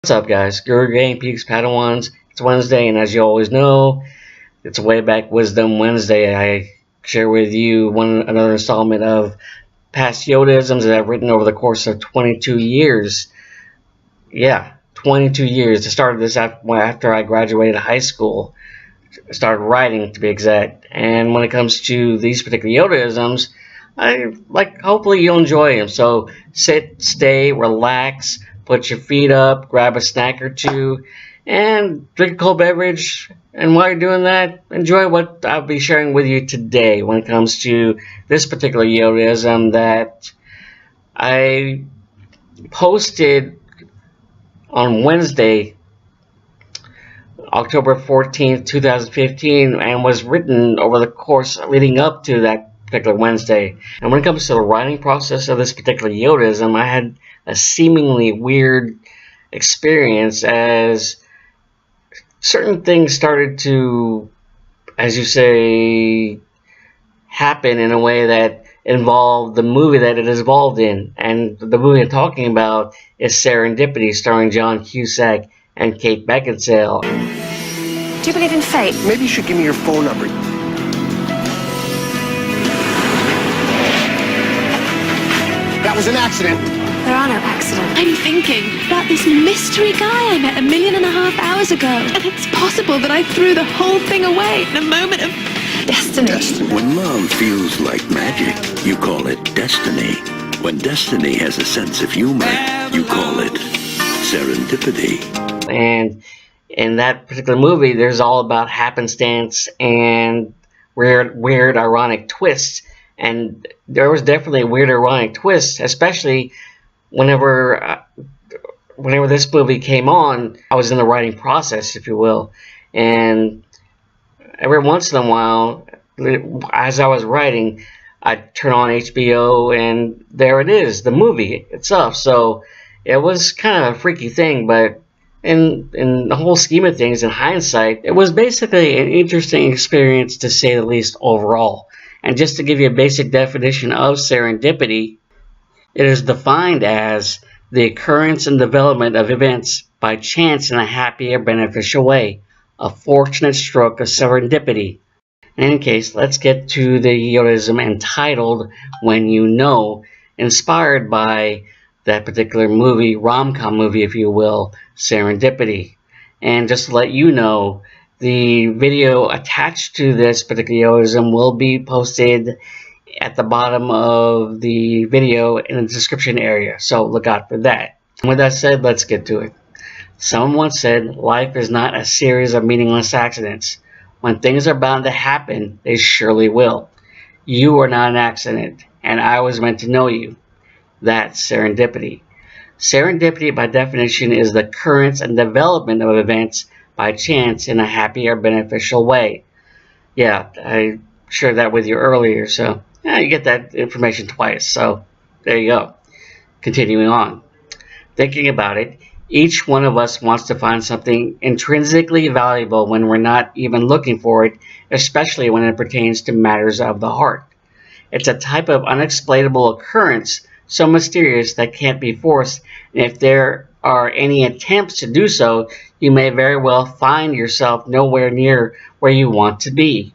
What's up, guys? Guru Game Peaks Padawans. It's Wednesday, and as you always know, it's Way Back Wisdom Wednesday. I share with you another installment of past Yodaisms that I've written over the course of 22 years. Yeah, 22 years. I started this after I graduated high school. I started writing, to be exact. And when it comes to these particular Yodaisms, hopefully you'll enjoy them. So sit, stay, relax, put your feet up, grab a snack or two, and drink a cold beverage. And while you're doing that, enjoy what I'll be sharing with you today when it comes to this particular Yodaism that I posted on Wednesday, October 14th, 2015, and was written over the course leading up to that particular Wednesday. And when it comes to the writing process of this particular Yodaism, I had a seemingly weird experience as certain things started to, as you say, happen in a way that involved the movie that it is involved in. And the movie I'm talking about is Serendipity, starring John Cusack and Kate Beckinsale. Do you believe in fate? Maybe you should give me your phone number. That was an accident. There are no accidents. I'm thinking about this mystery guy I met 1.5 million hours ago. And it's possible that I threw the whole thing away in a moment of destiny. When love feels like magic, you call it destiny. When destiny has a sense of humor, you call it serendipity. And in that particular movie, there's all about happenstance and weird ironic twists. And there was definitely a weird ironic twist, especially whenever this movie came on. I was in the writing process, if you will, and every once in a while, as I was writing, I'd turn on HBO, and there it is, the movie itself. So it was kind of a freaky thing, but in the whole scheme of things, in hindsight, it was basically an interesting experience, to say the least, overall. And just to give you a basic definition of serendipity, it is defined as the occurrence and development of events by chance in a happy or beneficial way, a fortunate stroke of serendipity. In any case, let's get to the Yodaism entitled When You Know, inspired by that particular movie, rom-com movie, if you will, Serendipity. And just to let you know, the video attached to this particular Yodaism will be posted at the bottom of the video in the description area, so look out for that. And with that said, let's get to it. Someone once said, life is not a series of meaningless accidents. When things are bound to happen, they surely will. You are not an accident, and I was meant to know you. That's serendipity. Serendipity, by definition, is the occurrence and development of events by chance in a happy or beneficial way. Yeah, I shared that with you earlier, so yeah, you get that information twice, so there you go. Continuing on. Thinking about it, each one of us wants to find something intrinsically valuable when we're not even looking for it, especially when it pertains to matters of the heart. It's a type of unexplainable occurrence, so mysterious that can't be forced, and if there are any attempts to do so, you may very well find yourself nowhere near where you want to be.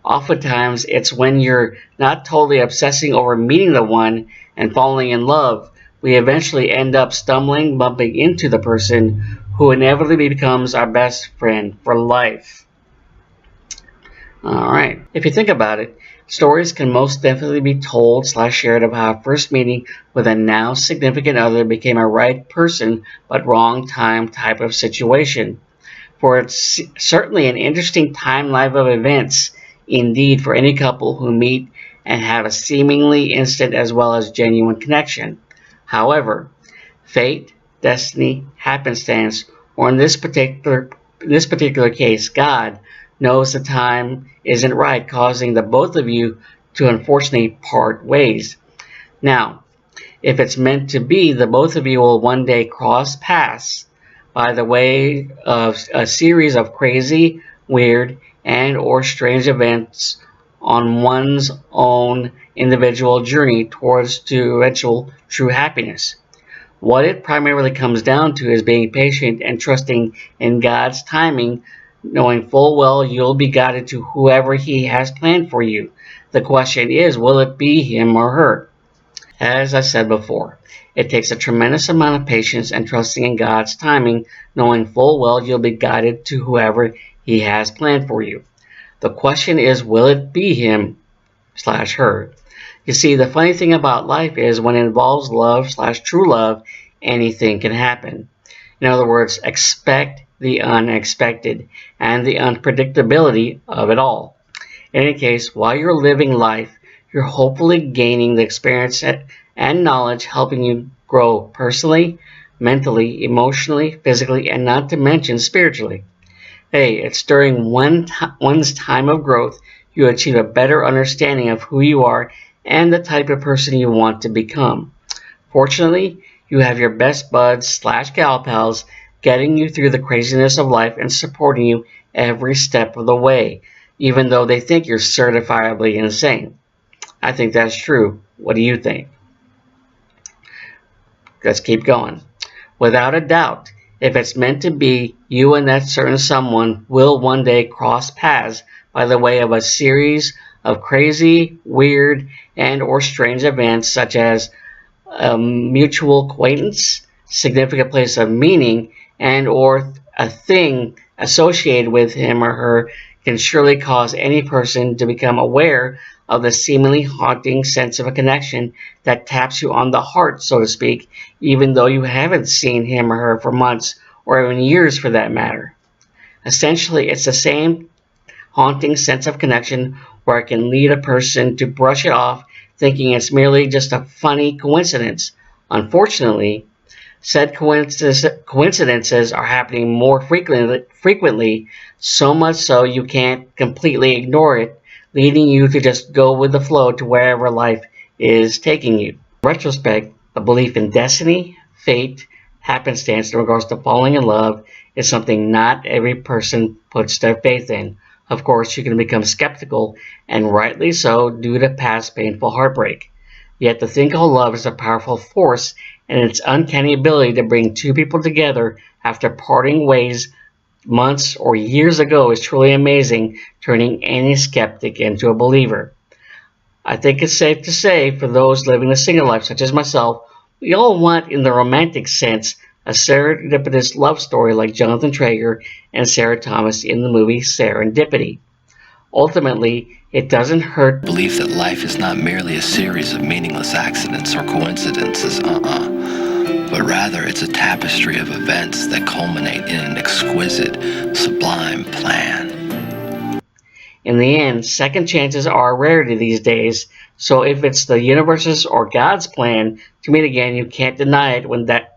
Oftentimes, it's when you're not totally obsessing over meeting the one and falling in love, we eventually end up bumping into the person who inevitably becomes our best friend for life. Alright, if you think about it, stories can most definitely be told / shared of how a first meeting with a now significant other became a right person but wrong time type of situation. For it's certainly an interesting timeline of events, indeed, for any couple who meet and have a seemingly instant as well as genuine connection. However, fate, destiny, happenstance, or in this particular case, God, knows the time isn't right, causing the both of you to unfortunately part ways. Now, if it's meant to be, the both of you will one day cross paths by the way of a series of crazy, weird, and or strange events on one's own individual journey towards to eventual true happiness. What it primarily comes down to is being patient and trusting in God's timing, knowing full well you'll be guided to whoever He has planned for you. The question is, will it be him or her? As I said before, it takes a tremendous amount of patience and trusting in God's timing, knowing full well you'll be guided to whoever He has planned for you. The question is, will it be him/her? You see, the funny thing about life is when it involves love/true love, anything can happen. In other words, expect the unexpected and the unpredictability of it all. In any case, while you're living life, you're hopefully gaining the experience and knowledge helping you grow personally, mentally, emotionally, physically, and not to mention spiritually. Hey, it's during one's time of growth you achieve a better understanding of who you are and the type of person you want to become. Fortunately, you have your best buds/gal pals getting you through the craziness of life and supporting you every step of the way, even though they think you're certifiably insane. I think that's true. What do you think? Let's keep going. Without a doubt, if it's meant to be, you and that certain someone will one day cross paths by the way of a series of crazy, weird, and or strange events such as a mutual acquaintance, significant place of meaning, and or a thing associated with him or her can surely cause any person to become aware of the seemingly haunting sense of a connection that taps you on the heart, so to speak, even though you haven't seen him or her for months or even years for that matter. Essentially, it's the same haunting sense of connection where it can lead a person to brush it off thinking it's merely just a funny coincidence. Unfortunately, said coincidences are happening more frequently, so much so you can't completely ignore it, leading you to just go with the flow to wherever life is taking you. In retrospect, a belief in destiny, fate, happenstance in regards to falling in love is something not every person puts their faith in. Of course, you can become skeptical, and rightly so, due to past painful heartbreak. Yet to think of love is a powerful force, and its uncanny ability to bring two people together after parting ways months or years ago is truly amazing, turning any skeptic into a believer. I think it's safe to say, for those living a single life such as myself, we all want, in the romantic sense, a serendipitous love story like Jonathan Traeger and Sarah Thomas in the movie Serendipity. Ultimately, it doesn't hurt Belief that life is not merely a series of meaningless accidents or coincidences, but rather it's a tapestry of events that culminate in an exquisite, sublime plan. In the end, second chances are a rarity these days, so if it's the universe's or God's plan to meet again, you can't deny it.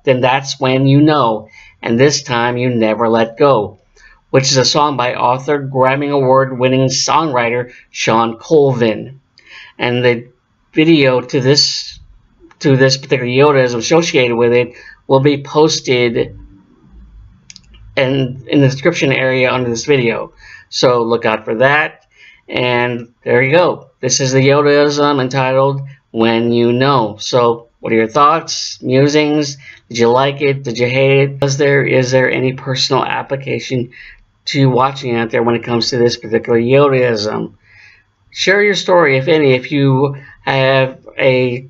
Then that's when you know, and this time you never let go, which is a song by author, Grammy Award-winning songwriter Shawn Colvin. And the video to this particular Yodaism associated with it will be posted in the description area under this video. So look out for that. And there you go. This is the Yodaism entitled When You Know. So what are your thoughts, musings? Did you like it? Did you hate it? Is there any personal application to watching out there when it comes to this particular Yodaism? Share your story, if any, if you have a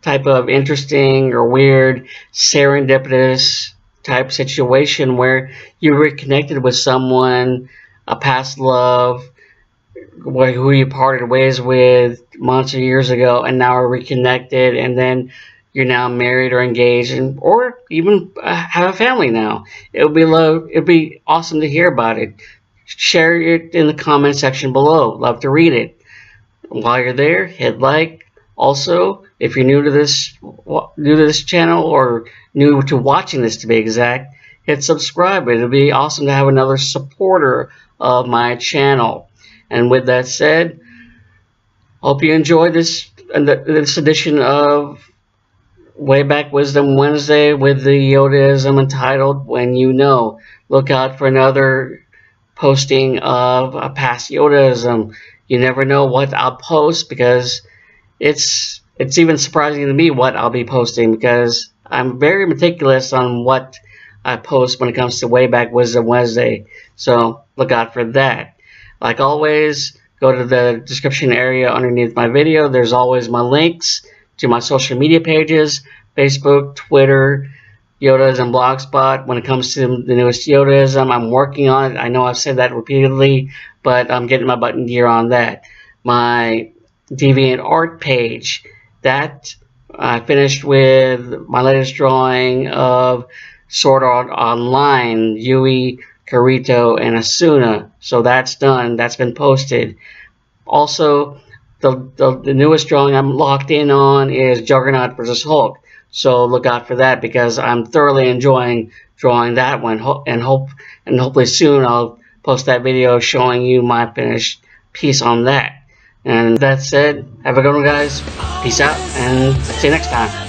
type of interesting or weird serendipitous type situation where you reconnected with someone, a past love, who you parted ways with months or years ago, and now are reconnected, and then you're now married or engaged, or even have a family now. It'd be awesome to hear about it. Share it in the comment section below. Love to read it. While you're there, hit like. Also, if you're new to this channel, or new to watching this to be exact, hit subscribe. It'll be awesome to have another supporter of my channel. And with that said, hope you enjoyed this edition of Way Back Wisdom Wednesday with the Yodaism entitled When You Know. Look out for another posting of a past Yodaism. You never know what I'll post, because it's even surprising to me what I'll be posting, because I'm very meticulous on what I post when it comes to Wayback Wisdom Wednesday, so look out for that. Like always, go to the description area underneath my video. There's always my links to my social media pages, Facebook, Twitter, Yodaism Blogspot. When it comes to the newest Yodaism, I'm working on it. I know I've said that repeatedly, but I'm getting my butt in gear on that. My DeviantArt page, that I finished with my latest drawing of Sword Art Online, Yui, Kirito, and Asuna. So that's done. That's been posted. Also, the newest drawing I'm locked in on is Juggernaut vs. Hulk. So look out for that, because I'm thoroughly enjoying drawing that one, and hopefully soon I'll post that video showing you my finished piece on that. And that said, have a good one, guys. Peace out, and see you next time.